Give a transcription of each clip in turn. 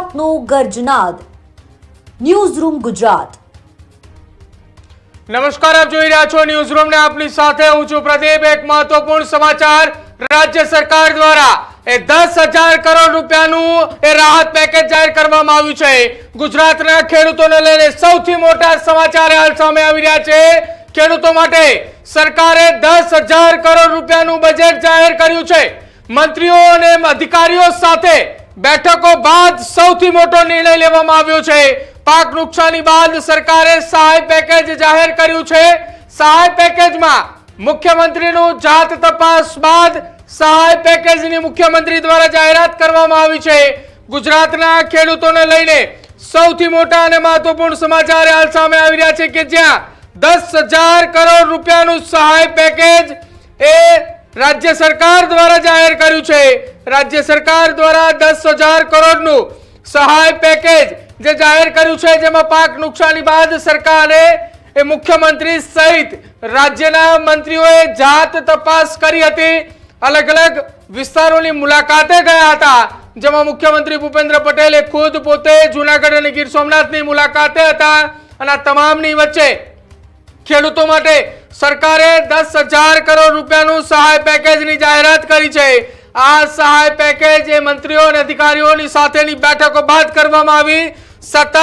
ગુજરાતનો ગર્જનાદ ન્યૂઝરૂમ ગુજરાત। નમસ્કાર, આપ જોઈ રહ્યા છો ન્યૂઝ રૂમ ને આપની સાથે હું છું પ્રદીપ। એક મહત્વપૂર્ણ સમાચાર રાજ્ય સરકાર દ્વારા 10,000 કરોડ રૂપિયાનું રાહત પેકેજ જાહેર કરવામાં આવ્યું છે। ગુજરાતના ખેડૂતોને લઈને સૌથી મોટા સમાચાર હાલ સામે આવી રહ્યા છે। ખેડૂતો માટે સરકારે 10,000 કરોડ રૂપિયાનું બજેટ જાહેર કર્યું છે। મંત્રીઓ અને અધિકારીઓ સાથે બેઠકો બાદ સૌથી મોટો નિર્ણય લેવામાં આવ્યો છે। પાક નુકસાની બાદ સરકારે સહાય પેકેજ જાહેર કર્યું છે। સહાય પેકેજમાં મુખ્યમંત્રીનું જાત તપાસ બાદ સહાય પેકેજની મુખ્યમંત્રી દ્વારા જાહેરાત કરવામાં આવી છે। ગુજરાતના ખેડૂતોને લઈને સૌથી મોટા અને મહત્વપૂર્ણ સમાચાર હાલ સામે આવી રહ્યા છે કે જ્યાં 10,000 કરોડ રૂપિયાનું સહાય પેકેજ એ રાજ્ય સરકાર દ્વારા જાહેર કર્યું છે। રાજ્ય સરકાર દ્વારા 10,000 કરોડનું સહાય પેકેજ જે જાહેર કર્યું છે, જેમાં પાક નુકસાની બાદ સરકારે એ મુખ્યમંત્રી સહિત રાજ્યના મંત્રીઓએ જાત તપાસ કરી હતી। અલગ અલગ વિસ્તારોની મુલાકાતે ગયા હતા, જેમાં મુખ્યમંત્રી ભૂપેન્દ્ર પટેલે ખુદ પોતે જૂનાગઢ અને ગીર સોમનાથની મુલાકાતે હતા અને આ તમામની વચ્ચે ખેડૂતો માટે સરકારે 10,000 કરોડ રૂપિયાનું સહાય પેકેજની જાહેરાત કરી છે। આ સહાય પેકેજ એ મંત્રીઓ અને અધિકારીઓની સાથેની બેઠકો બાદ કરવામાં આવી। સતત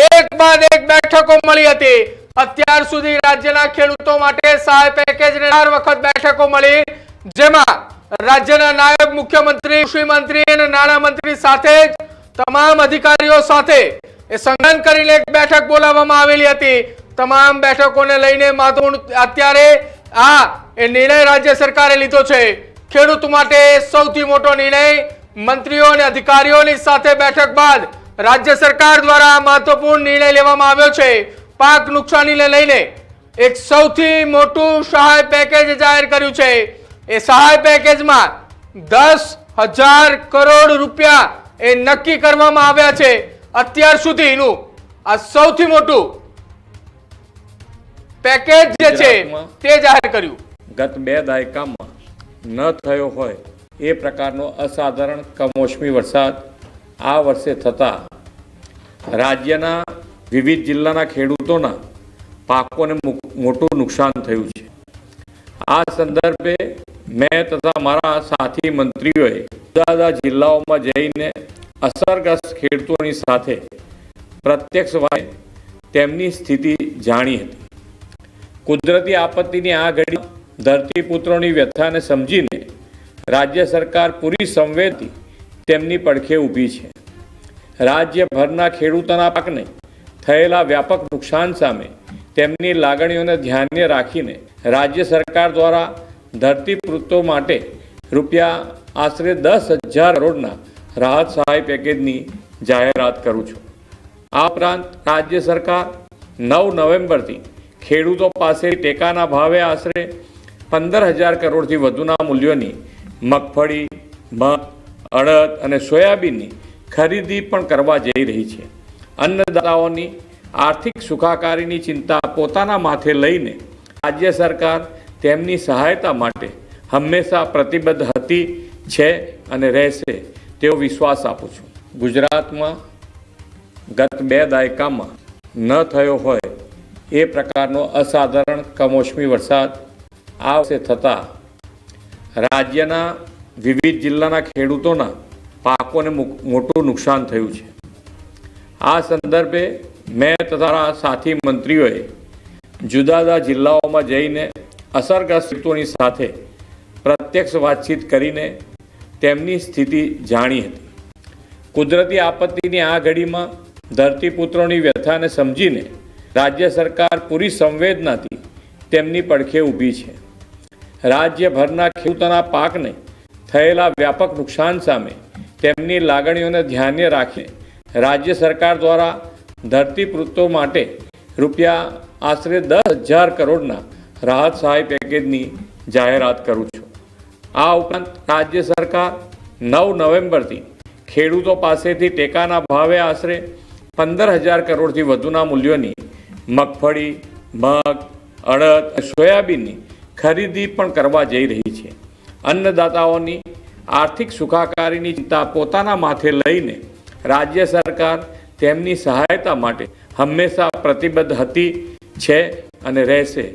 એક બાદ એક બેઠકો મળી હતી। અત્યાર સુધી રાજ્યના ખેડૂતો માટે સહાય પેકેજને 4 વખત બેઠકો મળી, જેમાં રાજ્યના નાયબ મુખ્યમંત્રી, કૃષિ મંત્રી અને નાણાં મંત્રી સાથે જ તમામ અધિકારીઓ સાથે એ સંકલન કરીને એક બેઠક બોલાવવામાં આવેલી હતી। તમામ બેઠકોને લઈને મહત્વપૂર્ણ અત્યારે એ નિર્ણય રાજ્ય સરકારે લીધો છે। ખેડૂત માટે સૌથી મોટો નિર્ણય, મંત્રીઓ અને અધિકારીઓની સાથે બેઠક બાદ રાજ્ય સરકાર દ્વારા મહત્વપૂર્ણ નિર્ણય લેવામાં આવ્યો છે। પાક નુકસાનીને લઈને એક સૌથી મોટું સહાય પેકેજ જાહેર કર્યું છે। એ સહાય પેકેજમાં 10,000 કરોડ રૂપિયા એ નક્કી કરવામાં આવ્યા છે। અત્યાર સુધીનું આ સૌથી મોટું પેકેજ જે છે તે જાહેર કર્યું। ગત 2 દાયકામાં ન થયો હોય એ પ્રકારનો અસાધારણ કમોસમી વરસાદ આ વર્ષે થતા રાજ્યના વિવિધ જિલ્લાના ખેડૂતોના પાકોને મોટું નુકસાન થયું છે। આ સંદર્ભે મેં તથા મારા સાથી મંત્રીઓએ જુદા જુદા જિલ્લાઓમાં જઈને અસરગ્રસ્ત ખેડૂતોની સાથે પ્રત્યક્ષ વાત તેમની સ્થિતિ જાણી હતી। કુદરતી આપત્તિની આ ઘડી ધરતીપુત્રોની વ્યથાને સમજીને રાજ્ય સરકાર પૂરી સંવેદનથી તેમની પડખે ઊભી છે। રાજ્યભરના ખેડૂતોના પાકને થયેલા વ્યાપક નુકસાન સામે તેમની લાગણીઓને ધ્યાને રાખીને રાજ્ય સરકાર દ્વારા ધરતીપુત્રો માટે આશરે 10,000 કરોડના રાહત સહાય પેકેજની જાહેરાત કરું છું। આ ઉપરાંત રાજ્ય સરકાર 9 નવેમ્બરથી ખેડૂતો પાસેથી ટેકાના ભાવે આશરે 15,000 કરોડથી વધુના મૂલ્યોની મગફળી, મગ, અડદ અને સોયાબીનની ખરીદી પણ કરવા જઈ રહી છે। અન્નદાતાઓની આર્થિક સુખાકારીની ચિંતા પોતાના માથે લઈને રાજ્ય સરકાર તેમની સહાયતા માટે હંમેશા પ્રતિબદ્ધ હતી, છે અને રહેશે તેવો વિશ્વાસ આપું છું। ગુજરાતમાં ગત 2 દાયકામાં ન થયો હોય એ પ્રકારનો અસાધારણ કમોસમી વરસાદ આ વર્ષે થતા રાજ્યના વિવિધ જિલ્લાના ખેડૂતોના પાકોને મોટું નુકસાન થયું છે। આ સંદર્ભે મેં તથા સાથી મંત્રીઓએ જુદા જુદા જિલ્લાઓમાં જઈને અસરગ્રસ્ત ખેડૂતોની સાથે પ્રત્યક્ષ વાતચીત કરીને તેમની સ્થિતિ જાણી હતી। કુદરતી આપત્તિની આ ઘડીમાં ધરતીપુત્રોની વ્યથાને સમજીને રાજ્ય સરકાર પૂરી સંવેદનાથી તેમની પડખે ઊભી છે। રાજ્યભરના ખેડૂતોના પાકને થયેલા વ્યાપક નુકસાન સામે તેમની લાગણીઓને ધ્યાને રાખીને રાજ્ય સરકાર દ્વારા ધરતીપુત્રો માટે આશરે 10,000 કરોડના રાહત સહાય પેકેજની જાહેરાત કરું છું। આ ઉપરાંત રાજ્ય સરકાર 9 નવેમ્બરથી ખેડૂતો પાસેથી ટેકાના ભાવે આશરે 15,000 કરોડથી વધુના મૂલ્યોની મગફળી, મગ, અડદ, સોયાબીનની ખરીદી પણ કરવા જઈ રહી છે। અન્નદાતાઓની આર્થિક સુખાકારીની ચિંતા પોતાના માથે લઈને રાજ્ય સરકાર તેમની સહાયતા માટે હંમેશા પ્રતિબદ્ધ હતી, છે અને રહેશે.